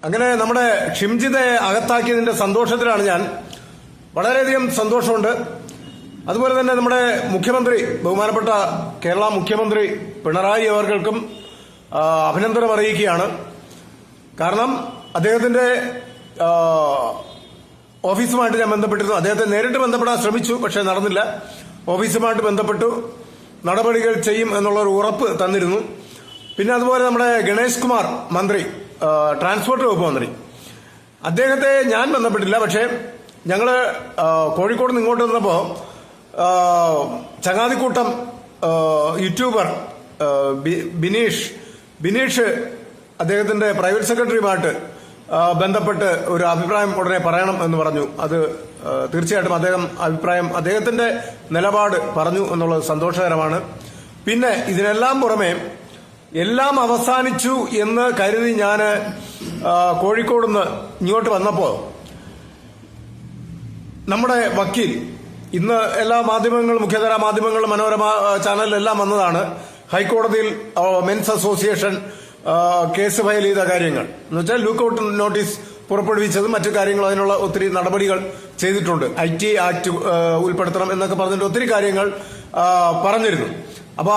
അങ്ങനെ നമ്മുടെ ഷിംജിതെ അകത്താക്കിയതിന്റെ സന്തോഷത്തിലാണ് ഞാൻ. വളരെയധികം സന്തോഷമുണ്ട്. അതുപോലെ തന്നെ നമ്മുടെ മുഖ്യമന്ത്രി, ബഹുമാനപ്പെട്ട കേരള മുഖ്യമന്ത്രി പിണറായി അവർക്കും അഭിനന്ദനം അറിയിക്കുകയാണ്. കാരണം അദ്ദേഹത്തിന്റെ ഓഫീസുമായിട്ട് ഞാൻ ബന്ധപ്പെട്ടിരുന്നു. അദ്ദേഹത്തെ നേരിട്ട് ബന്ധപ്പെടാൻ ശ്രമിച്ചു, പക്ഷെ നടന്നില്ല. ഓഫീസുമായിട്ട് ബന്ധപ്പെട്ടു, നടപടികൾ ചെയ്യും എന്നുള്ള ഒരു ഉറപ്പ് തന്നിരുന്നു. പിന്നെ അതുപോലെ നമ്മുടെ ഗണേഷ് കുമാർ മന്ത്രി, ട്രാൻസ്പോർട്ട് വകുപ്പ് മന്ത്രി, അദ്ദേഹത്തെ ഞാൻ ബന്ധപ്പെട്ടില്ല. പക്ഷേ ഞങ്ങള് കോഴിക്കോട് നിന്ന് ഇങ്ങോട്ട് വന്നപ്പോ ചങ്ങാതിക്കൂട്ടം യൂട്യൂബർ ബിനീഷ് അദ്ദേഹത്തിന്റെ പ്രൈവറ്റ് സെക്രട്ടറിയുമായിട്ട് ബന്ധപ്പെട്ട് ഒരു അഭിപ്രായം ഉടനെ പറയണം എന്ന് പറഞ്ഞു. അത് തീർച്ചയായിട്ടും അദ്ദേഹത്തിന്റെ നിലപാട് പറഞ്ഞു എന്നുള്ളത് സന്തോഷകരമാണ്. പിന്നെ ഇതിനെല്ലാം പുറമെ എല്ലാം അവസാനിച്ചു എന്ന് കരുതി ഞാൻ കോഴിക്കോട് നിന്ന് ഇങ്ങോട്ട് വന്നപ്പോ നമ്മുടെ വക്കീൽ, ഇന്ന് എല്ലാ മാധ്യമങ്ങളും, മുഖ്യധാരാ മാധ്യമങ്ങളും, മനോരമ ചാനലിലെല്ലാം വന്നതാണ്, ഹൈക്കോടതിയിൽ മെൻസ് അസോസിയേഷൻ കേസ് ഫയൽ ചെയ്ത കാര്യങ്ങൾ എന്ന് വെച്ചാൽ ലുക്കൌട്ട് നോട്ടീസ് പുറപ്പെടുവിച്ചതും മറ്റു കാര്യങ്ങളും, അതിനുള്ള ഒത്തിരി നടപടികൾ ചെയ്തിട്ടുണ്ട്. IT ആക്ട് ഉൾപ്പെടുത്തണം എന്നൊക്കെ പറഞ്ഞിട്ട് ഒത്തിരി കാര്യങ്ങൾ പറഞ്ഞിരുന്നു. അപ്പൊ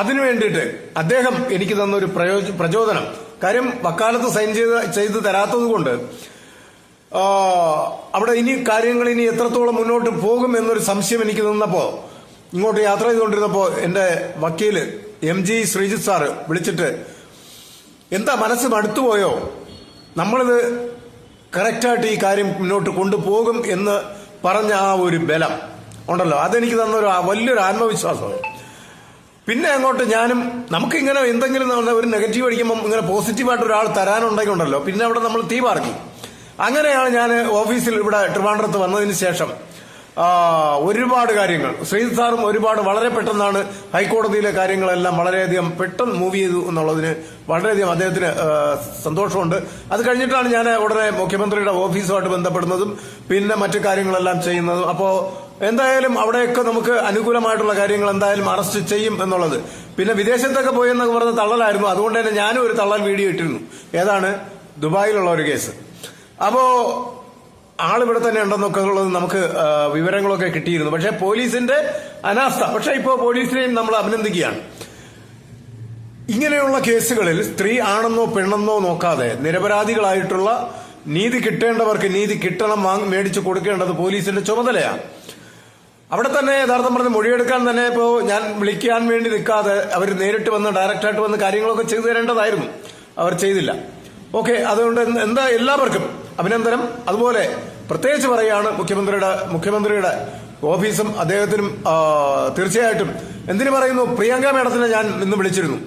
അതിനു വേണ്ടിയിട്ട് അദ്ദേഹം എനിക്ക് തന്നൊരു പ്രചോദനം, കാര്യം വക്കാലത്ത് സൈൻ ചെയ്ത് തരാത്തത് കൊണ്ട് അവിടെ കാര്യങ്ങൾ ഇനി എത്രത്തോളം മുന്നോട്ട് പോകും എന്നൊരു സംശയം എനിക്ക് നിന്നപ്പോ, ഇങ്ങോട്ട് യാത്ര ചെയ്തുകൊണ്ടിരുന്നപ്പോ എന്റെ വക്കീല് MG ശ്രീജിത്ത് സാറ് വിളിച്ചിട്ട്, എന്താ മനസ്സ് മടുത്തുപോയോ, നമ്മളിത് കറക്റ്റായിട്ട് ഈ കാര്യം മുന്നോട്ട് കൊണ്ടുപോകും എന്ന് പറഞ്ഞ ആ ഒരു ബലം ഉണ്ടല്ലോ, അതെനിക്ക് തന്നൊരു വലിയൊരു ആത്മവിശ്വാസമാണ്. പിന്നെ അങ്ങോട്ട് ഞാനും, നമുക്കിങ്ങനെ എന്തെങ്കിലും ഒരു നെഗറ്റീവ് അടിക്കുമ്പോൾ ഇങ്ങനെ പോസിറ്റീവായിട്ട് ഒരാൾ തരാനുണ്ടെങ്കിൽ ഉണ്ടല്ലോ, പിന്നെ അവിടെ നമ്മൾ തീ പാർക്കി. അങ്ങനെയാണ് ഞാൻ ഓഫീസിൽ ഇവിടെ ട്രിവാൻഡ്രത്ത് വന്നതിന് ശേഷം ഒരുപാട് കാര്യങ്ങൾ, ശ്രീജിത്ത് സാറും വളരെ പെട്ടെന്നാണ് ഹൈക്കോടതിയിലെ കാര്യങ്ങളെല്ലാം വളരെയധികം പെട്ടെന്ന് മൂവ് ചെയ്തു എന്നുള്ളതിന് വളരെയധികം അദ്ദേഹത്തിന് സന്തോഷമുണ്ട്. അത് കഴിഞ്ഞിട്ടാണ് ഞാൻ ഉടനെ മുഖ്യമന്ത്രിയുടെ ഓഫീസുമായിട്ട് ബന്ധപ്പെടുന്നതും പിന്നെ മറ്റു കാര്യങ്ങളെല്ലാം ചെയ്യുന്നതും. അപ്പോ എന്തായാലും അവിടെയൊക്കെ നമുക്ക് അനുകൂലമായിട്ടുള്ള കാര്യങ്ങൾ എന്തായാലും അറസ്റ്റ് ചെയ്യും എന്നുള്ളത്. പിന്നെ വിദേശത്തൊക്കെ പോയെന്നൊക്കെ പറഞ്ഞ തള്ളലായിരുന്നു. അതുകൊണ്ട് തന്നെ ഞാനും ഒരു തള്ളൽ വീഡിയോ ഇട്ടിരുന്നു. ഏതാണ്? ദുബായിലുള്ള ഒരു കേസ്. അപ്പോ ആളിവിടെ തന്നെ ഉണ്ടെന്നൊക്കെ ഉള്ളത് നമുക്ക് വിവരങ്ങളൊക്കെ കിട്ടിയിരുന്നു. പക്ഷെ പോലീസിന്റെ അനാസ്ഥ. പക്ഷെ ഇപ്പോ പോലീസിനെയും നമ്മൾ അഭിനന്ദിക്കുകയാണ്. ഇങ്ങനെയുള്ള കേസുകളിൽ സ്ത്രീ ആണെന്നോ പെണ്ണെന്നോ നോക്കാതെ നിരപരാധികളായിട്ടുള്ള, നീതി കിട്ടേണ്ടവർക്ക് നീതി കിട്ടണം, മേടിച്ചു കൊടുക്കേണ്ടത് പോലീസിന്റെ ചുമതലയാണ്. അവിടെ തന്നെ യഥാർത്ഥം പറഞ്ഞ് മൊഴിയെടുക്കാൻ തന്നെ ഇപ്പോ ഞാൻ വിളിക്കാൻ വേണ്ടി നിൽക്കാതെ അവർ നേരിട്ട് വന്ന് ഡയറക്റ്റായിട്ട് വന്ന് കാര്യങ്ങളൊക്കെ ചെയ്തു തരേണ്ടതായിരുന്നു. അവർ ചെയ്തില്ല. ഓക്കെ, അതുകൊണ്ട് എന്താ എല്ലാവർക്കും അഭിനന്ദനം. അതുപോലെ പ്രത്യേകിച്ച് പറയുകയാണ് മുഖ്യമന്ത്രിയുടെ ഓഫീസും അദ്ദേഹത്തിനും തീർച്ചയായിട്ടും. എന്തിനു പറയുന്നു, പ്രിയങ്ക മേഡത്തിനെ ഞാൻ ഇന്ന് വിളിച്ചിരുന്നു.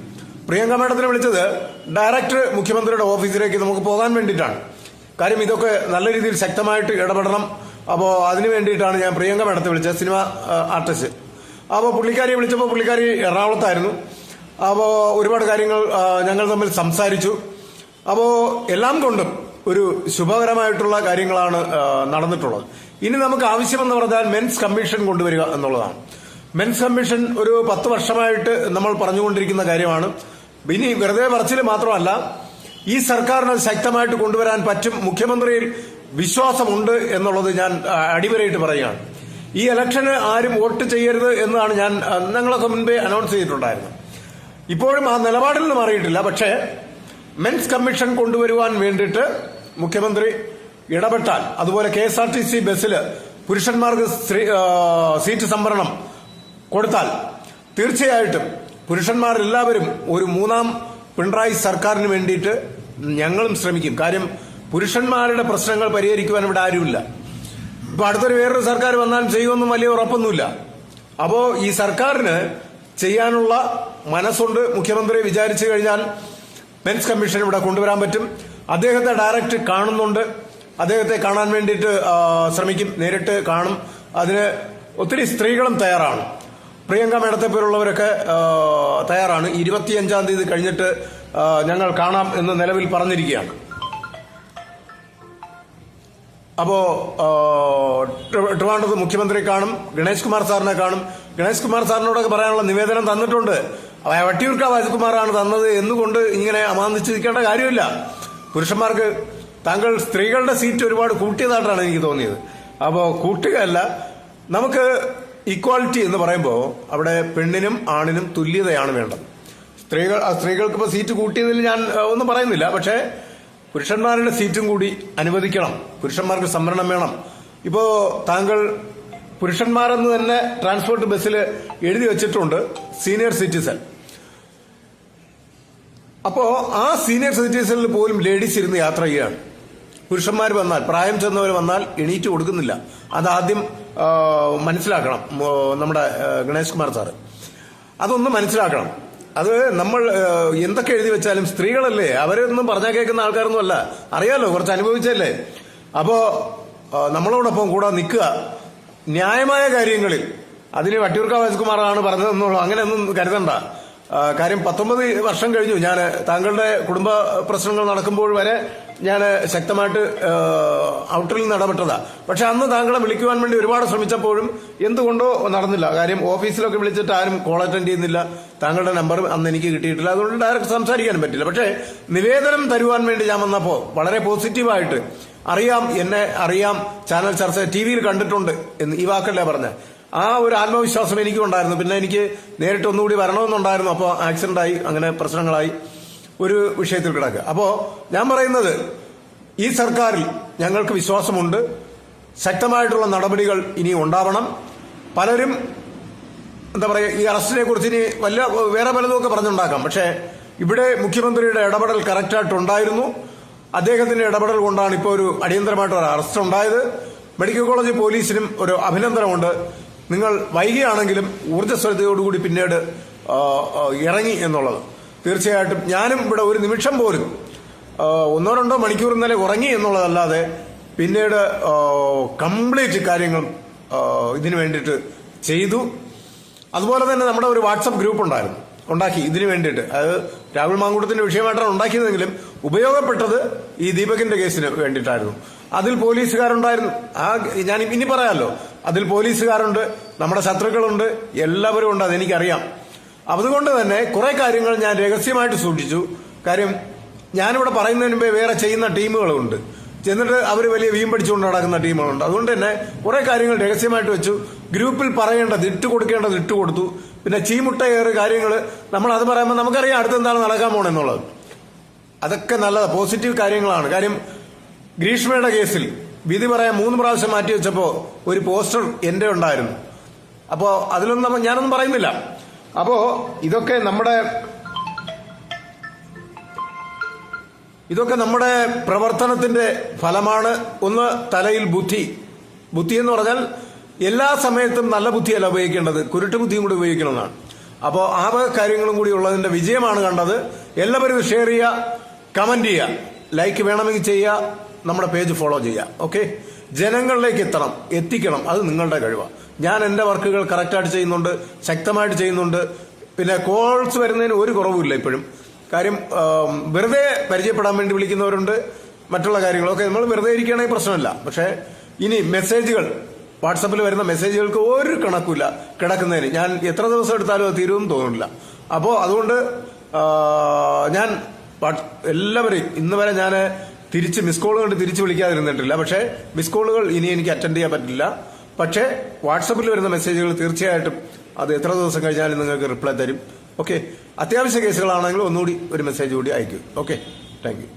പ്രിയങ്ക മേഡത്തിനെ വിളിച്ചത് ഡയറക്റ്റ് മുഖ്യമന്ത്രിയുടെ ഓഫീസിലേക്ക് നമുക്ക് പോകാൻ വേണ്ടിയിട്ടാണ്. കാര്യം ഇതൊക്കെ നല്ല രീതിയിൽ ശക്തമായിട്ട് ഇടപെടണം. അപ്പോൾ അതിനു വേണ്ടിയിട്ടാണ് ഞാൻ പ്രിയങ്ക മേഡത്തെ വിളിച്ചത്, സിനിമ ആർട്ടിസ്റ്റ്. അപ്പോൾ പുള്ളിക്കാരിയെ വിളിച്ചപ്പോൾ പുള്ളിക്കാരി എറണാകുളത്തായിരുന്നു. അപ്പോൾ ഒരുപാട് കാര്യങ്ങൾ ഞങ്ങൾ തമ്മിൽ സംസാരിച്ചു. അപ്പോ എല്ലാം കൊണ്ടും ഒരു ശുഭകരമായിട്ടുള്ള കാര്യങ്ങളാണ് നടന്നിട്ടുള്ളത്. ഇനി നമുക്ക് ആവശ്യമെന്ന് പറഞ്ഞാൽ മെൻസ് കമ്മീഷൻ കൊണ്ടുവരിക എന്നുള്ളതാണ്. മെൻസ് കമ്മീഷൻ ഒരു 10 വർഷമായിട്ട് നമ്മൾ പറഞ്ഞുകൊണ്ടിരിക്കുന്ന കാര്യമാണ്. ഇനി വെറുതെ പറച്ചിൽ മാത്രമല്ല, ഈ സർക്കാരിന് ശക്തമായിട്ട് കൊണ്ടുവരാൻ പറ്റും. മുഖ്യമന്ത്രിയിൽ വിശ്വാസമുണ്ട് എന്നുള്ളത് ഞാൻ അടിവരയിട്ട് പറയുകയാണ്. ഈ ഇലക്ഷന് ആരും വോട്ട് ചെയ്യരുത് എന്നാണ് ഞങ്ങളൊക്കെ മുൻപേ അനൗൺസ് ചെയ്തിട്ടുണ്ടായിരുന്നത്. ഇപ്പോഴും ആ നിലപാടിൽ നിന്ന് മാറിയിട്ടില്ല. പക്ഷേ മെൻസ് കമ്മീഷൻ കൊണ്ടുവരുവാൻ വേണ്ടിയിട്ട് മുഖ്യമന്ത്രി ഇടപെട്ടാൽ, അതുപോലെ KSRTC ബസ്സിൽ പുരുഷന്മാർക്ക് സീറ്റ് സംവരണം കൊടുത്താൽ തീർച്ചയായിട്ടും പുരുഷന്മാരെല്ലാവരും ഒരു 3ാം പിണറായി സർക്കാരിന് വേണ്ടിയിട്ട് ഞങ്ങളും ശ്രമിക്കും. കാര്യം പുരുഷന്മാരുടെ പ്രശ്നങ്ങൾ പരിഹരിക്കുവാൻ ഇവിടെ ആരുമില്ല. ഇപ്പൊ അടുത്തൊരു വേറൊരു സർക്കാർ വന്നാൽ ചെയ്യുമെന്നും വലിയ ഉറപ്പൊന്നുമില്ല. അപ്പോ ഈ സർക്കാരിന് ചെയ്യാനുള്ള മനസ്സുണ്ട്. മുഖ്യമന്ത്രി വിചാരിച്ചു കഴിഞ്ഞാൽ മെൻസ് കമ്മീഷൻ ഇവിടെ കൊണ്ടുവരാൻ പറ്റും. അദ്ദേഹത്തെ ഡയറക്റ്റ് കാണുന്നുണ്ട്. അദ്ദേഹത്തെ കാണാൻ വേണ്ടിയിട്ട് ശ്രമിക്കും, നേരിട്ട് കാണും. അതിന് ഒത്തിരി സ്ത്രീകളും തയ്യാറാണ്. പ്രിയങ്ക മേഡത്തെ പോലുള്ളവരൊക്കെ തയ്യാറാണ്. 25-ാം തീയതി കഴിഞ്ഞിട്ട് ഞങ്ങൾ കാണാം എന്ന് നിലവിൽ പറഞ്ഞിരിക്കുകയാണ്. അപ്പോ ട്രിവാൻഡ്രത്ത് മുഖ്യമന്ത്രി കാണും, ഗണേഷ് കുമാർ സാറിനെ കാണും. ഗണേഷ് കുമാർ സാറിനോടൊക്കെ പറയാനുള്ള നിവേദനം തന്നിട്ടുണ്ട്. വട്ടിയൂർക്കാവ് രാജകുമാറാണ് തന്നത് എന്നുകൊണ്ട് ഇങ്ങനെ അമാന്തിച്ച് നിൽക്കേണ്ട കാര്യമില്ല. പുരുഷന്മാർക്ക് താങ്കൾ സ്ത്രീകളുടെ സീറ്റ് ഒരുപാട് കൂട്ടിയതായിട്ടാണ് എനിക്ക് തോന്നിയത്. അപ്പോൾ കൂട്ടുകയല്ല, നമുക്ക് ഈക്വാലിറ്റി എന്ന് പറയുമ്പോൾ അവിടെ പെണ്ണിനും ആണിനും തുല്യതയാണ് വേണ്ടത്. സ്ത്രീകൾക്ക് ഇപ്പോൾ സീറ്റ് കൂട്ടിയതിൽ ഞാൻ ഒന്നും പറയുന്നില്ല. പക്ഷേ പുരുഷന്മാരുടെ സീറ്റും കൂടി അനുവദിക്കണം. പുരുഷന്മാർക്ക് സംവരണം വേണം. ഇപ്പോ താങ്കൾ പുരുഷന്മാരെന്ന് തന്നെ ട്രാൻസ്പോർട്ട് ബസ്സിൽ എഴുതി വെച്ചിട്ടുണ്ട് സീനിയർ സിറ്റിസൺ. അപ്പോ ആ സീനിയർ സിറ്റിസണിൽ പോലും ലേഡീസ് ഇരുന്ന് യാത്ര ചെയ്യുകയാണ്. പുരുഷന്മാർ വന്നാൽ, പ്രായം ചെന്നവർ വന്നാൽ എണീറ്റ് കൊടുക്കുന്നില്ല. അതാദ്യം മനസ്സിലാക്കണം നമ്മുടെ ഗണേഷ് കുമാർ സാറ്. അതൊന്നും മനസ്സിലാക്കണം. അത് നമ്മൾ എന്തൊക്കെ എഴുതി വെച്ചാലും സ്ത്രീകളല്ലേ, അവരൊന്നും പറഞ്ഞാൽ കേൾക്കുന്ന ആൾക്കാരൊന്നും അല്ല. അറിയാലോ, കുറച്ച് അനുഭവിച്ചല്ലേ. അപ്പോ നമ്മളോടൊപ്പം കൂടെ നിൽക്കുക. ന്യായമായ കാര്യങ്ങളിൽ, അതിന് വട്ടിയൂർക്കാവ് രാജ്കുമാറാണ് പറഞ്ഞതെന്നുള്ളൂ അങ്ങനെയൊന്നും കരുതണ്ട. കാര്യം 19 വർഷം കഴിഞ്ഞു ഞാൻ താങ്കളുടെ കുടുംബ പ്രശ്നങ്ങൾ നടക്കുമ്പോൾ വരെ ഞാൻ ശക്തമായിട്ട് ഔട്ടറിൽ നിന്ന് ഇടപെട്ടതാ. പക്ഷെ അന്ന് താങ്കളെ വിളിക്കുവാൻ വേണ്ടി ഒരുപാട് ശ്രമിച്ചപ്പോഴും എന്തുകൊണ്ടോ നടന്നില്ല. കാര്യം ഓഫീസിലൊക്കെ വിളിച്ചിട്ട് ആരും കോൾ അറ്റൻഡ് ചെയ്യുന്നില്ല. താങ്കളുടെ നമ്പർ അന്ന് എനിക്ക് കിട്ടിയിട്ടില്ല. അതുകൊണ്ട് ഡയറക്റ്റ് സംസാരിക്കാനും പറ്റില്ല. പക്ഷേ നിവേദനം തരുവാൻ വേണ്ടി ഞാൻ വന്നപ്പോൾ വളരെ പോസിറ്റീവായിട്ട്, അറിയാം, എന്നെ അറിയാം, ചാനൽ ചർച്ച ടിവിയിൽ കണ്ടിട്ടുണ്ട് എന്ന് ഈ വാക്കല്ലേ പറഞ്ഞ ആ ഒരു ആത്മവിശ്വാസം എനിക്കും ഉണ്ടായിരുന്നു. പിന്നെ എനിക്ക് നേരിട്ട് ഒന്നുകൂടി വരണമെന്നുണ്ടായിരുന്നു. അപ്പോൾ ആക്സിഡന്റായി, അങ്ങനെ പ്രശ്നങ്ങളായി, ഒരു വിഷയത്തിൽ കിടക്കുക. അപ്പോ ഞാൻ പറയുന്നത്, ഈ സർക്കാരിൽ ഞങ്ങൾക്ക് വിശ്വാസമുണ്ട്. ശക്തമായിട്ടുള്ള നടപടികൾ ഇനി ഉണ്ടാവണം. പലരും എന്താ പറയുക, ഈ അറസ്റ്റിനെ കുറിച്ച് ഇനി വേറെ പലതുമൊക്കെ പറഞ്ഞുണ്ടാക്കാം. പക്ഷേ ഇവിടെ മുഖ്യമന്ത്രിയുടെ ഇടപെടൽ കറക്റ്റായിട്ടുണ്ടായിരുന്നു. അദ്ദേഹത്തിന്റെ ഇടപെടൽ കൊണ്ടാണ് ഇപ്പോൾ ഒരു അടിയന്തരമായിട്ടൊരു അറസ്റ്റ് ഉണ്ടായത്. മെഡിക്കൽ കോളേജ് പോലീസിനും ഒരു അഭിനന്ദനമുണ്ട്. നിങ്ങൾ വൈകിയാണെങ്കിലും ഊർജ്ജസ്വലതയോടുകൂടി പിന്നീട് ഇറങ്ങി എന്നുള്ളത്. തീർച്ചയായിട്ടും ഞാനും ഇവിടെ ഒരു നിമിഷം പോലും 1-2 മണിക്കൂർ ഇന്നലെ ഉറങ്ങി എന്നുള്ളതല്ലാതെ പിന്നീട് കംപ്ലീറ്റ് കാര്യങ്ങൾ ഇതിനു വേണ്ടിയിട്ട് ചെയ്തു. അതുപോലെ തന്നെ നമ്മുടെ ഒരു വാട്സപ്പ് ഗ്രൂപ്പ് ഉണ്ടാക്കി ഇതിനു വേണ്ടിയിട്ട്. അത് രാഹുൽ മാങ്കൂട്ടത്തിന്റെ വിഷയമായിട്ടാണ് ഉണ്ടാക്കിയതെങ്കിലും ഉപയോഗപ്പെട്ടത് ഈ ദീപകിന്റെ കേസിന് വേണ്ടിയിട്ടായിരുന്നു. അതിൽ പോലീസുകാരുണ്ടായിരുന്നു. ഞാൻ ഇനി പറയാമല്ലോ, അതിൽ പോലീസുകാരുണ്ട്, നമ്മുടെ ശത്രുക്കളുണ്ട്, എല്ലാവരും ഉണ്ട്. അതെനിക്കറിയാം. അതുകൊണ്ട് തന്നെ കുറെ കാര്യങ്ങൾ ഞാൻ രഹസ്യമായിട്ട് സൂക്ഷിച്ചു. കാര്യം ഞാനിവിടെ പറയുന്നതിന് മുമ്പേ വേറെ ചെയ്യുന്ന ടീമുകളുണ്ട്, എന്നിട്ട് അവർ വലിയ വീം പഠിച്ചുകൊണ്ട് നടക്കുന്ന ടീമുകളുണ്ട്. അതുകൊണ്ട് തന്നെ കുറെ കാര്യങ്ങൾ രഹസ്യമായിട്ട് വെച്ചു. ഗ്രൂപ്പിൽ പറയേണ്ടത് ഇട്ടുകൊടുക്കേണ്ടത് ഇട്ടുകൊടുത്തു. പിന്നെ ചീമുട്ടയേറെ കാര്യങ്ങൾ നമ്മൾ അത് പറയുമ്പോൾ നമുക്കറിയാം അടുത്തെന്താണ് നടക്കാൻ പോണെന്നുള്ളത്. അതൊക്കെ നല്ലത്, പോസിറ്റീവ് കാര്യങ്ങളാണ്. കാര്യം ഗ്രീഷ്മയുടെ കേസിൽ വിധി പറയാൻ 3 പ്രാവശ്യം മാറ്റി വെച്ചപ്പോൾ ഒരു പോസ്റ്റർ എന്റെ ഉണ്ടായിരുന്നു. അപ്പോ അതിലൊന്നും ഞാനൊന്നും പറയുന്നില്ല. അപ്പോ ഇതൊക്കെ നമ്മുടെ പ്രവർത്തനത്തിന്റെ ഫലമാണ്. ഒന്ന്, തലയിൽ ബുദ്ധി എന്ന് പറഞ്ഞാൽ എല്ലാ സമയത്തും നല്ല ബുദ്ധിയല്ല ഉപയോഗിക്കേണ്ടത്, കുരുട്ട് ബുദ്ധിയും കൂടി ഉപയോഗിക്കണമെന്നാണ്. അപ്പോൾ ആ കാര്യങ്ങളും കൂടി ഉള്ളതിന്റെ വിജയമാണ് കണ്ടത്. എല്ലാവരും ഷെയർ ചെയ്യുക, കമന്റ് ചെയ്യുക, ലൈക്ക് വേണമെങ്കിൽ ചെയ്യുക, നമ്മുടെ പേജ് ഫോളോ ചെയ്യുക. ഓക്കെ, ജനങ്ങളിലേക്ക് എത്തിക്കണം. അത് നിങ്ങളുടെ കഴിവാണ്. ഞാൻ എന്റെ വർക്കുകൾ കറക്റ്റായിട്ട് ചെയ്യുന്നുണ്ട്, ശക്തമായിട്ട് ചെയ്യുന്നുണ്ട്. പിന്നെ കോൾസ് വരുന്നതിന് ഒരു കുറവുമില്ല ഇപ്പോഴും. കാര്യം വെറുതെ പരിചയപ്പെടാൻ വേണ്ടി വിളിക്കുന്നവരുണ്ട്, മറ്റുള്ള കാര്യങ്ങളൊക്കെ. നമ്മൾ വെറുതെ ഇരിക്കുകയാണെങ്കിൽ പ്രശ്നമില്ല. പക്ഷേ ഇനി മെസ്സേജുകൾ, വാട്സപ്പിൽ വരുന്ന മെസ്സേജുകൾക്ക് ഒരു കണക്കില്ല കിടക്കുന്നതിന്. ഞാൻ എത്ര ദിവസം എടുത്താലും അത് തീരുമെന്ന് തോന്നുന്നില്ല. അപ്പോൾ അതുകൊണ്ട് ഞാൻ എല്ലാവരെയും ഇന്ന് വരെ ഞാൻ മിസ് കോൾ കൊണ്ട് തിരിച്ച് വിളിക്കാതിരുന്നിട്ടില്ല. പക്ഷേ മിസ് കോളുകൾ ഇനി എനിക്ക് അറ്റൻഡ് ചെയ്യാൻ പറ്റില്ല. പക്ഷേ വാട്സപ്പിൽ വരുന്ന മെസ്സേജുകൾ തീർച്ചയായിട്ടും അത് എത്ര ദിവസം കഴിഞ്ഞാലും നിങ്ങൾക്ക് റിപ്ലൈ തരും. ഓക്കെ, അത്യാവശ്യ കേസുകളാണെങ്കിൽ ഒന്നുകൂടി ഒരു മെസ്സേജ് കൂടി അയക്കും. Okay, thank you.